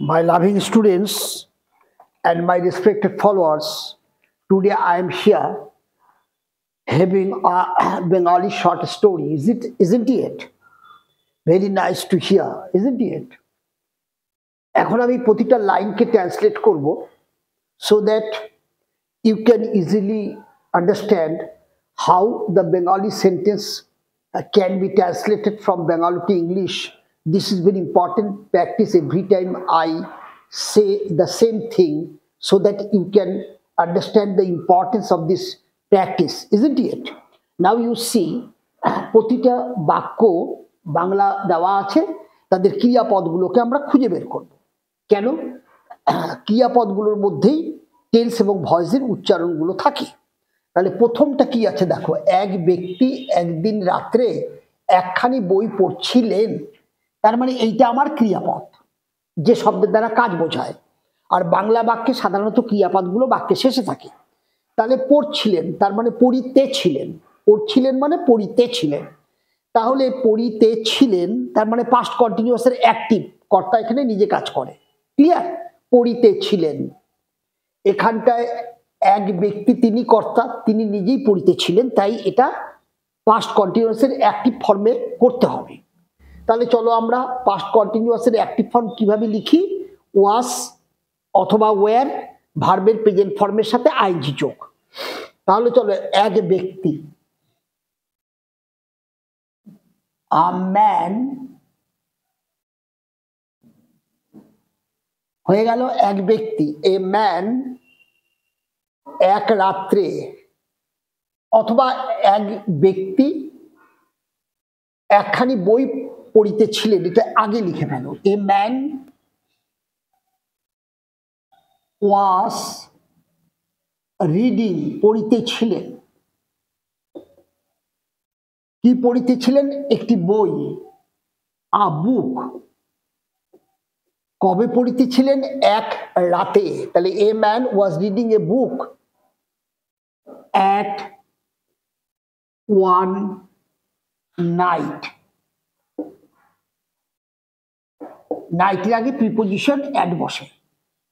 My loving students and my respected followers, today I am here having a Bengali short story. Isn't it? Very nice to hear, isn't it? এখন আমি প্রতিটা লাইনকে translate করব so that you can easily understand how the Bengali sentence can be translated from Bengali to English. This is very important practice every time I say the same thing so that you can understand the importance of this practice, isn't it? Now you see, প্রতিটা বাক্য বাংলা দেওয়া আছে, তাদের ক্রিয়াপদগুলোকে আমরা খুঁজে বের করব। কেন? ক্রিয়াপদগুলোর মধ্যেই টেন্স এবং ভয়েসের উচ্চারণগুলো থাকে। তাহলে প্রথমটা কি আছে দেখো, এক ব্যক্তি একদিন রাত্রে একখানি বই পড়ছিলেন। তার মানে এইটা আমার ক্রিয়াপদ, যে শব্দের দ্বারা কাজ বোঝায়। আর বাংলা বাক্যে সাধারণত ক্রিয়াপদগুলো বাক্যে শেষে থাকে। তাহলে পড়ছিলেন তার মানে পড়িতে ছিলেন, পড়ছিলেন মানে পড়িতে ছিলেন। তাহলে পড়িতে ছিলেন তার মানে পাস্ট কন্টিনিউয়াসের অ্যাক্টিভ, কর্তা এখানে নিজে কাজ করে। ক্লিয়ার? পড়িতে ছিলেন, এখানটায় এক ব্যক্তি তিনি কর্তা, তিনি নিজেই পড়িতে ছিলেন, তাই এটা পাস্ট কন্টিনিউয়াসের অ্যাক্টিভ ফর্মে করতে হবে। তাহলে চলো আমরা পাস্ট কন্টিনিউয়াসের অ্যাক্টিভ ফর্ম কিভাবে লিখি। ওয়াস অথবা ওয়্যার, ভার্বের প্রেজেন্ট ফর্মের সাথে আইএনজি যোগ। তাহলে চলো, এক ব্যক্তি, আ ম্যান, হয়ে গেল এক ব্যক্তি। এ ম্যান এক রাত্রে, অথবা এক ব্যক্তি একখানি বই পড়িতেছিলেন, এটা আগে লিখে ফেলো। এ ম্যান ওয়াজ রিডিং, পড়িতেছিলেন। কি পড়িতেছিলেন? একটি বই। আ বুক, কবে পড়িতেছিলেন? এক রাতে। তাহলে a man was reading a book at one night. নাইটের আগে প্রিপোজিশন অ্যাট বসে।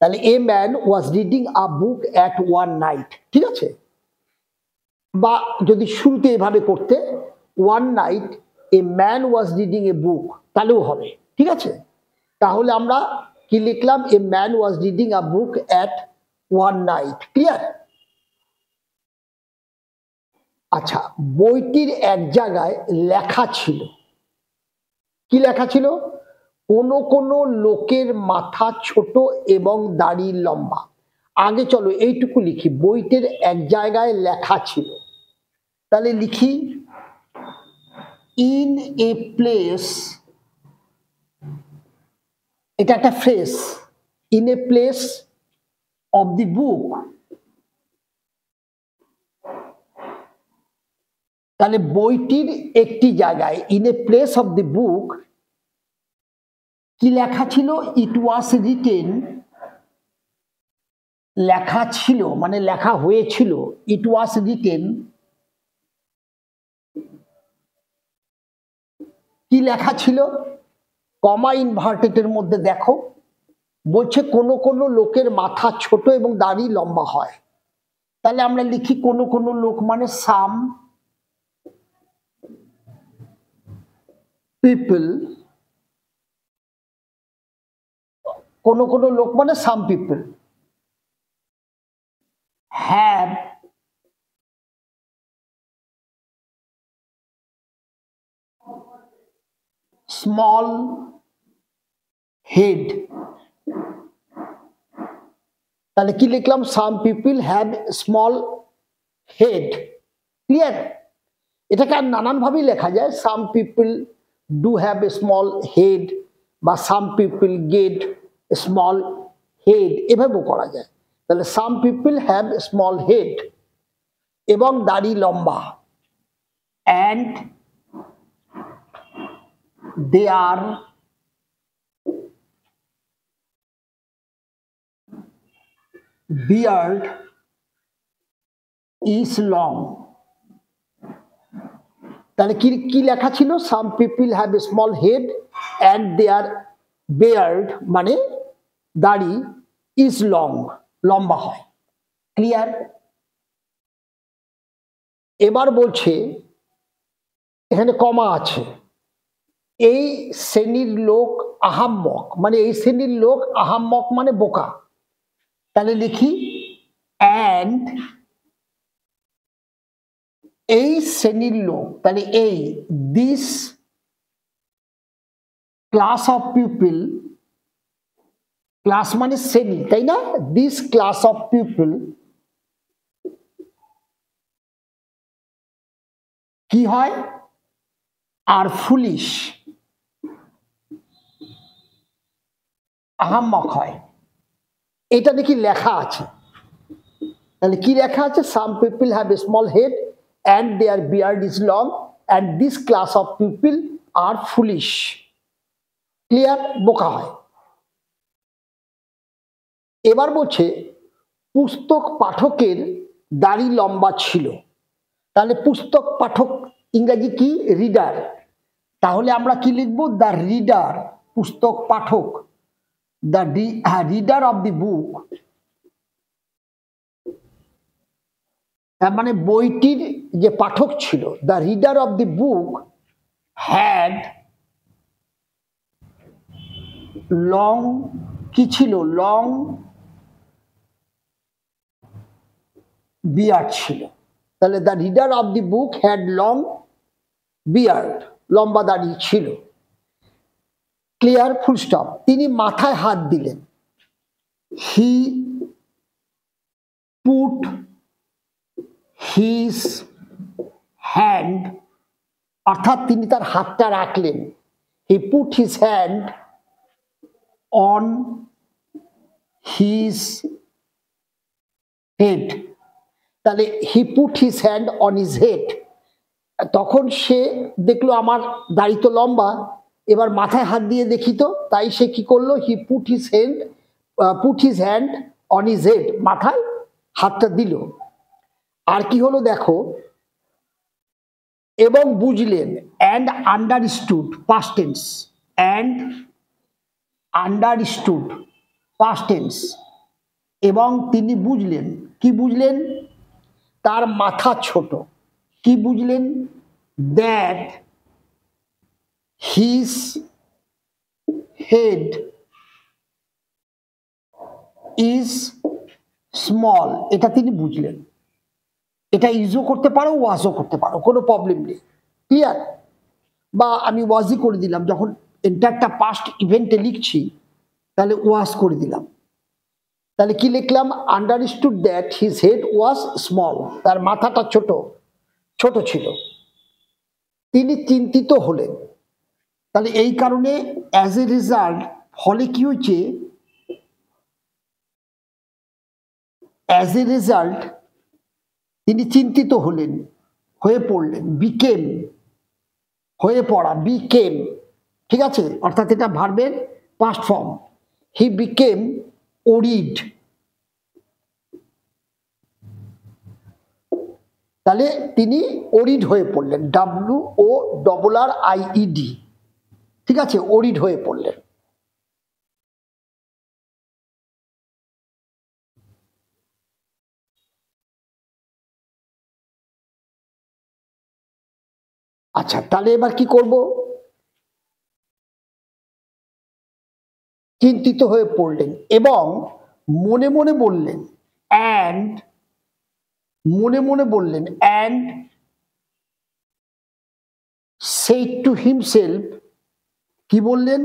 তাহলে a man was reading a book at one night. ঠিক আছে? বা যদি শুরুতে এভাবে করতে, one night a man was reading a book, তাহলেও হবে। ঠিক আছে? তাহলে আমরা কি লিখলাম? A man was reading a book at one night. Clear? আচ্ছা, বইটির এক জায়গায় লেখা ছিল। কি লেখা ছিল? কোনো কোনো লোকের মাথা ছোট এবং দাড়ি লম্বা। আগে চলো এইটুকু লিখি, বইটির এক জায়গায় লেখা ছিল। তাহলে লিখি ইন এ প্লেস, এটা একটা phrase, in a place of the book. তাহলে বইটির একটি জায়গায়, in a place of the book, কি লেখা ছিল? ইট ওয়াজ রিটেন, লেখা ছিল মানে লেখা হয়েছিল। ইট ওয়াজ রিটেন, কি লেখা ছিল? কমা ইনভার্টেডের মধ্যে দেখো, বলছে কোনো কোনো লোকের মাথা ছোট এবং দাড়ি লম্বা হয়। তাহলে আমরা লিখি কোনো কোনো লোক মানে সাম পিপল, কোনো কোনো লোক মানে some people have small head. তাহলে কি লিখলাম? Some people have small head. Clear? এটাকে আর নানান ভাবেই লেখা যায়। Some people do have a small head, বা some people get small head, এভাবেও করা যায়। তাহলে some people have small head এবং দাড়ি লম্বা, and they are beard is long। তাহলে কি কি লেখা ছিল? some people have a small head and they are beard মানে দাড়ি ইজ লং, লম্বা হয়। ক্লিয়ার? এবার বলছে এখানে কমা আছে, এই শ্রেণীর লোক আহাম্মক, মানে এই শ্রেণীর লোক আহাম্মক মানে বোকা। তাহলে লিখি অ্যান্ড এই শ্রেণীর লোক, তাহলে এই this class of people, class মানে শ্রেণী, তাই না? দিস ক্লাস অফ পিপল কি হয়? আর ফুলিশ, আহাম্মক হয়। এটা দেখি লেখা আছে, তাহলে কি লেখা আছে? সাম people have a small head and their beard is long and this class of people are foolish. Clear? বোকা হয়। এবার বলছে পুস্তক পাঠকের দাড়ি লম্বা ছিল, তাহলে পুস্তক পাঠক ইংরেজি কি? রিডার। তাহলে আমরা কি লিখব? দ্য রিডার, পুস্তক পাঠক, দ্য রিডার অফ দি বুক, মানে বইটির যে পাঠক ছিল, the reader of the book had long, কি ছিল? লং বিয়ার্ড ছিল। তাহলে the reader of the book had long beard, লম্বা দাড়ি ছিল। ক্লিয়ার? Full stop. তিনি মাথায় হাত দিলেন, হি পুট হিজ হ্যান্ড, অর্থাৎ তিনি তার হাতটা রাখলেন, he put his hand on his head, তাহলে he put his hand on his head, তখন সে দেখলো আমার দাড়ি তো লম্বা, এবার মাথায় হাত দিয়ে দেখি তো, তাই সে কি করলো? হি put his hand on his head, মাথায় হাতটা দিল। আর কি হলো দেখো, এবং বুঝলেন, and understood, past tense, and understood, past tense, এবং তিনি বুঝলেন, কি বুঝলেন? তার মাথা ছোট। কি বুঝলেন? That his head is small, এটা তিনি বুঝলেন। এটা ইজও করতে পারো, ওয়াজও করতে পারো, কোনো প্রবলেম নেই। ক্লিয়ার? বা আমি ওয়াজই করে দিলাম, যখন এন্টারটা পাস্ট ইভেন্টে লিখছি তাহলে ওয়াজ করে দিলাম। তাহলে কি লিখলাম? Understood that his head was small, তার মাথাটা ছোট ছোট ছিল। তিনি চিন্তিত হলেন, তাহলে এই কারণে অ্যাজ এ রেজাল্ট, ফলে কি হয়েছে? অ্যাজ এ রেজাল্ট তিনি চিন্তিত হলেন, হয়ে পড়লেন, বিকেম, হয়ে পড়া, বিকেম, ঠিক আছে? অর্থাৎ এটা ভার্বের past form. He became worried, তাহলে তিনি ওরিড হয়ে পড়লেন, WORRIED, ঠিক আছে? ওরিড হয়ে পড়লেন। আচ্ছা, তাহলে এবার কি করব? চিন্তিত হয়ে পড়লেন এবং মনে মনে বললেন, অ্যান্ড, মনে মনে বললেন, অ্যান্ড said to himself, কি বললেন?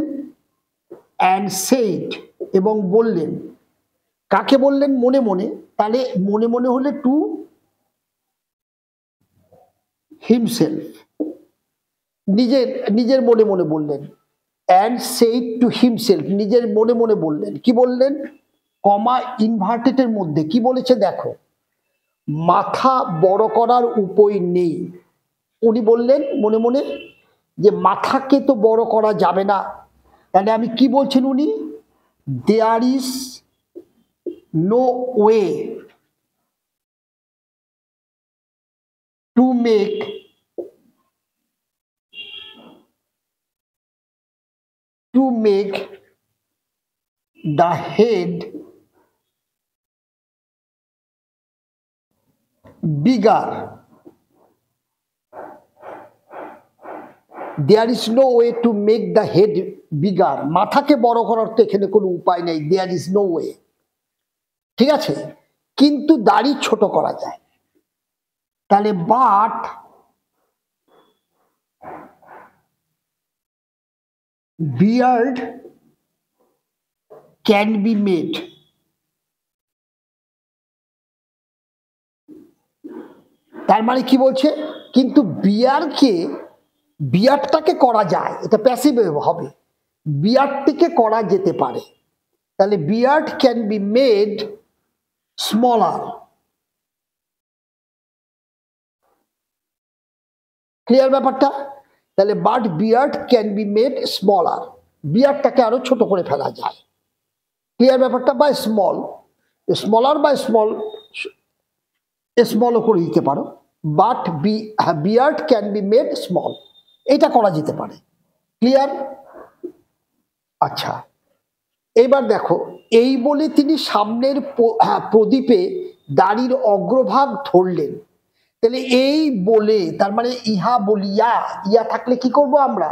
অ্যান্ড said, এবং বললেন, কাকে বললেন? মনে মনে। তাহলে মনে মনে হলে টু হিমসেলফ, নিজের নিজের মনে মনে বললেন। অ্যান্ড said to himself, নিজের মনে মনে বললেন। কি বললেন? কমা ইনভার্টেডের মধ্যে কি বলেছে দেখো, মাথা বড় করার উপায় নেই। উনি বললেন মনে মনে যে মাথাকে তো বড় করা যাবে না। তাহলে আমি কি বলছেন উনি? There is no way to make the head bigger, there is no way to make the head bigger. মাথাকে বড় করার তো এখানে কোনো উপায় নেই, there is no way, ঠিক আছে, কিন্তু দাড়ি ছোট করা যায়। তাহলে but beard can be made, তার মানে কি বলছে, কিন্তু বিয়ারটাকে করা যায়, এটা প্যাসিভ হবে, বিয়ারটিকে করা যেতে পারে। তাহলে beard can be made smaller, clear ব্যাপারটা? তাহলে but beard can be made smaller, বিয়ার্ডটাকে আরো ছোট করে ফেলা যায়, ক্লিয়ার ব্যাপারটা? বাই স্মলার বাই স্মলও করে দিতে পারো, but beard can be made small, এটা করা যেতে পারে, ক্লিয়ার? আচ্ছা, এবার দেখো, এই বলে তিনি সামনের প্রদীপে দাড়ির অগ্রভাগ ধরলেন। তাহলে এই বলে, তার মানে ইহা বলিয়া, ইয়া থাকলে কি করব আমরা,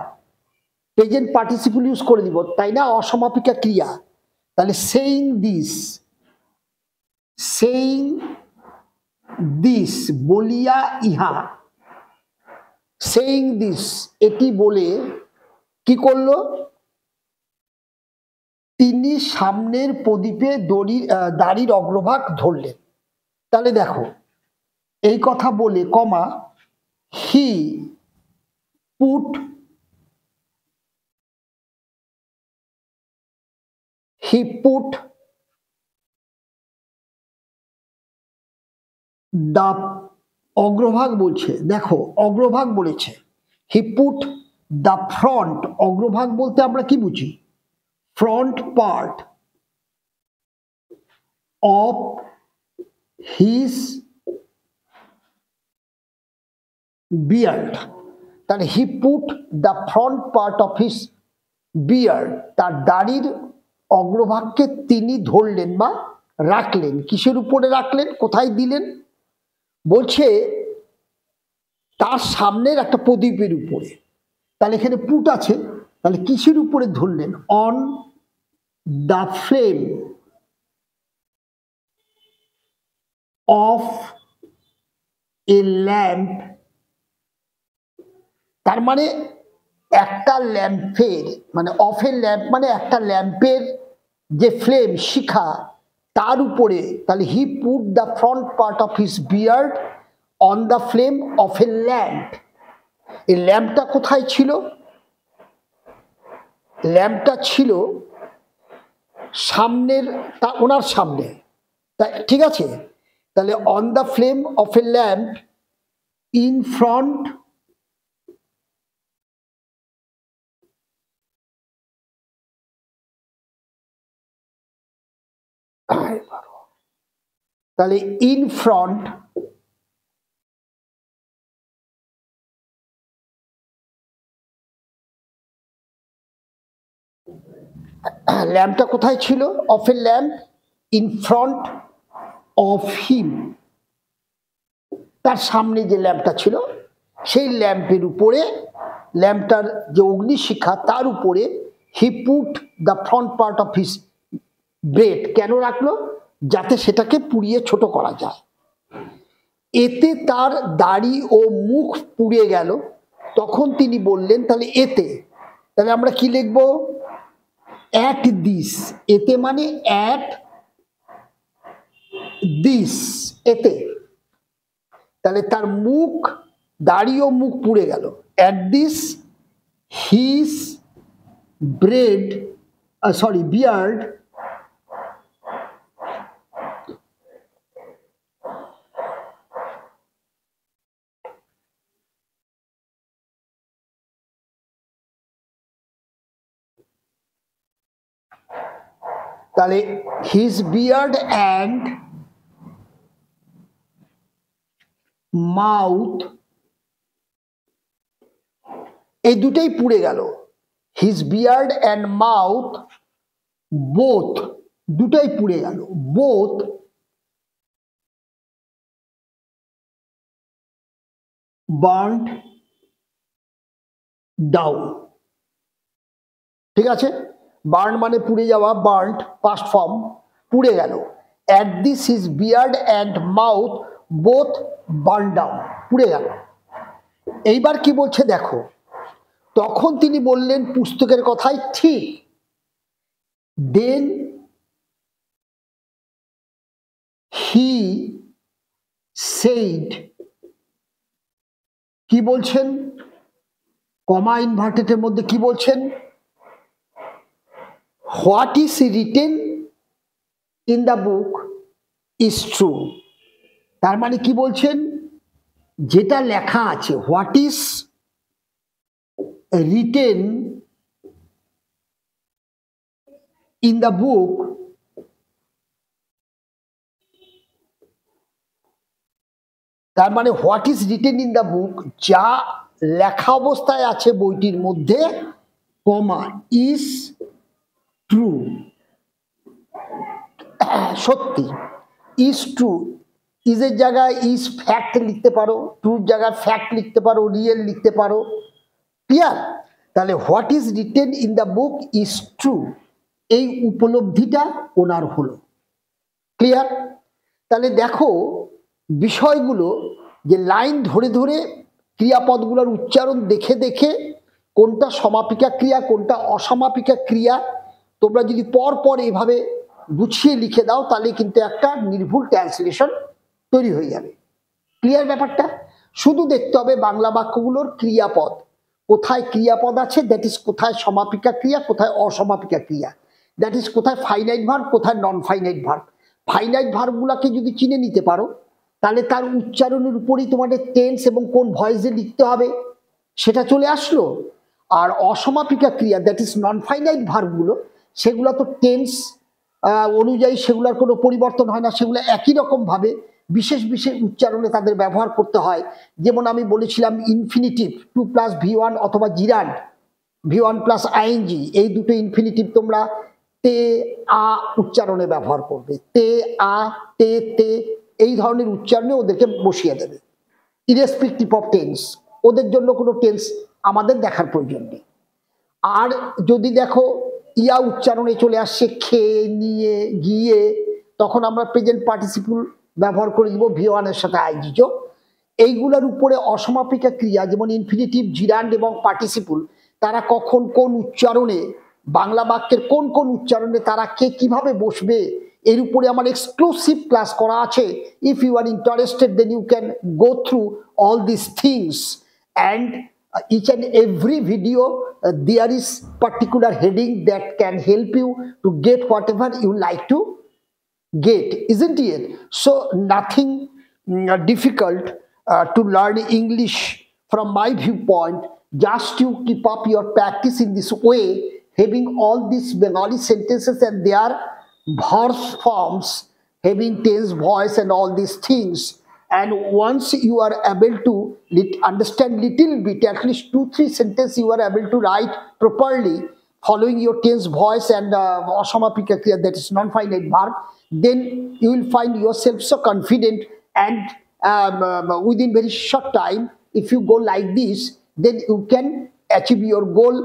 প্রেজেন্ট পার্টিসিপল ইউজ করে দিব, তাই না, অসমাপিকা ক্রিয়া। তাহলে সেইং দিস বলিয়া ইহা, সেইং দিস, এটি বলে কি করলো, তিনি সামনের প্রদীপে দাড়ির অগ্রভাগ ধরলেন। তাহলে দেখো, এই কথা বলে কমা হি পুট দা, অগ্রভাগ বলছে, দেখো অগ্রভাগ বলেছে, হি পুট দা ফ্রন্ট, অগ্রভাগ বলতে আমরা কি বুঝি, front part of his beard, তাহলে he put the front part of his beard, তার দাড়ির অগ্রভাগকে তিনি ধরলেন বা রাখলেন, কিসের উপরে রাখলেন, কোথায় দিলেন, বলছে তার সামনের একটা প্রদীপের উপরে। তাহলে এখানে পুট আছে, তাহলে কিসের উপরে ধরলেন, on the flame of a lamp, তার মানে একটা ল্যাম্পের, মানে অফ এ ল্যাম্প মানে একটা ল্যাম্পের যে ফ্লেম, শিখা, তার উপরে। তাহলে he put the front part of his beard on the flame of A lamp. এই ল্যাম্পটা কোথায় ছিল, ল্যাম্পটা ছিল সামনের, ওনার সামনে, ঠিক আছে? তাহলে on the flame of A lamp in front তাহলে ইন ফ্রন্ট ল্যাম্পটা কোথায় ছিল, of A lamp in front of him, তার সামনে যে ল্যাম্পটা ছিল সেই ল্যাম্পের উপরে, ল্যাম্পটার যে অগ্নিশিখা তার উপরে he put the front part of his bread, কেন রাখলো, যাতে সেটাকে পুড়িয়ে ছোট করা যায়। এতে তার দাড়ি ও মুখ পুড়ে গেল, তখন তিনি বললেন, তাহলে এতে, তাহলে আমরা কি লিখবো, অ্যাট দিস, এতে মানে অ্যাট দিস, এতে, তাহলে তার মুখ, দাড়ি ও মুখ পুড়ে গেল, অ্যাট দিস হিজ বিয়ার্ড তাহলে হিজ বিয়ার্ড অ্যান্ড মাউথ, এই দুটোই পুড়ে গেল, his beard and mouth both দুটাই পুড়ে গেল, বোথ বার্নড ডাউন। ঠিক আছে, বার্ন মানে পুড়ে যাওয়া, বার্নড পাস্ট ফর্ম, পুড়ে গেল। At this his beard and mouth both burn down, পুড়ে গেল। এইবার কি বলছে দেখো, তখন তিনি বললেন পুস্তকের কথাই ঠিক। দেন হি সেইড, কি বলছেন, কমা ইনভার্টেডের মধ্যে কি বলছেন, what is written in the book is true. তার মানে কি বলছেন, যেটা লেখা আছে, what is written in the book, তার মানে what is written in the book, যা লেখা অবস্থায় আছে বইটির মধ্যে, কমা ইজ ট্রু, সত্যি, ইজ ট্রু, ইজের জায়গায় ইজ ফ্যাক্ট লিখতে পারো, ট্রুর জায়গায় ফ্যাক্ট লিখতে পারো, রিয়েল লিখতে পারো। ক্লিয়ার? তাহলে what is written in the book is true, এই উপলব্ধিটা ওনার হলো। ক্লিয়ার? তাহলে দেখো বিষয়গুলো, যে লাইন ধরে ধরে ক্রিয়াপদগুলোর উচ্চারণ দেখে দেখে কোনটা সমাপিকা ক্রিয়া কোনটা অসমাপিকা ক্রিয়া, তোমরা যদি পর পর এইভাবে গুছিয়ে লিখে দাও তাহলে কিন্তু একটা নির্ভুল ট্রান্সলেশন তৈরি হয়ে যাবে। ক্লিয়ার ব্যাপারটা? শুধু দেখতে হবে বাংলা বাক্যগুলোর ক্রিয়াপদ, কোথায় ক্রিয়াপদ আছে, দ্যাট ইজ কোথায় সমাপিকা ক্রিয়া, কোথায় অসমাপিকা ক্রিয়া, দ্যাট ইজ কোথায় ফাইনাইট ভার্ব, কোথায় নন ফাইনাইট ভার্ব। ফাইনাইট ভার্বগুলোকে যদি চিনে নিতে পারো তাহলে তার উচ্চারণের উপরেই তোমাদের টেন্স এবং কোন ভয়েসে লিখতে হবে সেটা চলে আসলো। আর অসমাপিকা ক্রিয়া, দ্যাট ইজ নন ফাইনাইট ভার্বগুলো, সেগুলো তো টেন্স অনুযায়ী সেগুলোর কোনো পরিবর্তন হয় না, সেগুলো একই রকমভাবে বিশেষ বিশেষ উচ্চারণে তাদের ব্যবহার করতে হয়। যেমন আমি বলেছিলাম ইনফিনিটিভ, টু প্লাস ভি1 অথবা জিরান্ড, ভি1 প্লাস আইএনজি, এই দুটো ইনফিনিটিভ তোমরা তে আ উচ্চারণে ব্যবহার করবে, তে আ তে তে, এই ধরনের উচ্চারণে ওদেরকে বসিয়ে দেবে, ইরেসপেক্টিভ অফ টেন্স। ওদের জন্য কোনো টেন্স আমাদের দেখার প্রয়োজন নেই। আর যদি দেখো ইয়া উচ্চারণে চলে আসছে খেয়ে, নিয়ে, গিয়ে, তখন আমরা প্রেজেন্ট পার্টিসিপল ব্যবহার করে দিব ভি1 এর সাথে আইজি যোগ। এইগুলোর উপরে অসমাপিকা ক্রিয়া যেমন ইনফিনিটিভ, জিরান্ড এবং পার্টিসিপল, তারা কখন কোন উচ্চারণে, বাংলা বাক্যের কোন কোন উচ্চারণে তারা কে কিভাবে বসবে, এর উপরে আমার এক্সক্লুসিভ ক্লাস করা আছে। If you are interested then you can go through all this things and each and every video there is particular heading that can help you to get whatever you like to get, isn't it? So nothing difficult to learn English from my viewpoint. Just you keep up your practice in this way, having all these Bengali sentences and their verse forms, having tense, voice and all these things. And once you are able to understand little bit, at least 2-3 sentences you are able to write properly, following your tense, voice and asamapika kriya, that is non-finite verb, then you will find yourself so confident and within very short time, if you go like this, then you can achieve your goal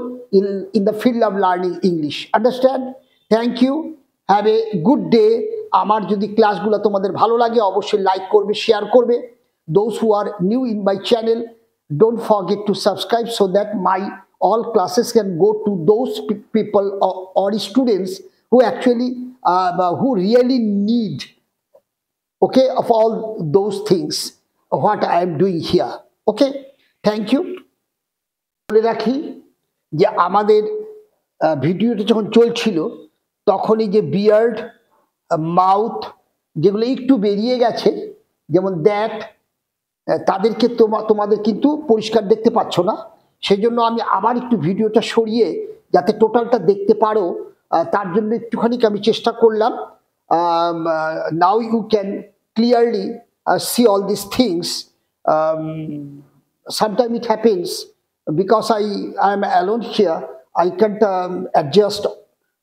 in the field of learning English. Understand? Thank you. Have a good day. আমার যদি ক্লাসগুলো তোমাদের ভালো লাগে অবশ্যই like করবে, share করবে। Those who are new in my channel, don't forget to subscribe so that my all classes can go to those people or students who actually who really need, okay, of all those things what I am doing here. Okay, thank you. বলে রাখি যে আমাদের ভিডিওটা যখন চলছিল তখনই যে beard, mouth যেগুলো একটু বেরিয়ে গেছে, যেমন দ্যাট, তাদেরকে তোমাদের কিন্তু পরিষ্কার দেখতে পাচ্ছ না, সেই জন্য আমি আবার একটু ভিডিওটা সরিয়ে যাতে টোটালটা দেখতে পারো তার জন্য একটুখানি আমি চেষ্টা করলাম। Now you can clearly see all these things. Sometimes it happens because I am alone here, I can't adjust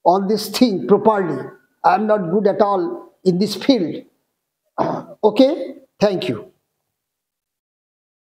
all this thing properly. I'm not good at all in this field. Okay, thank you.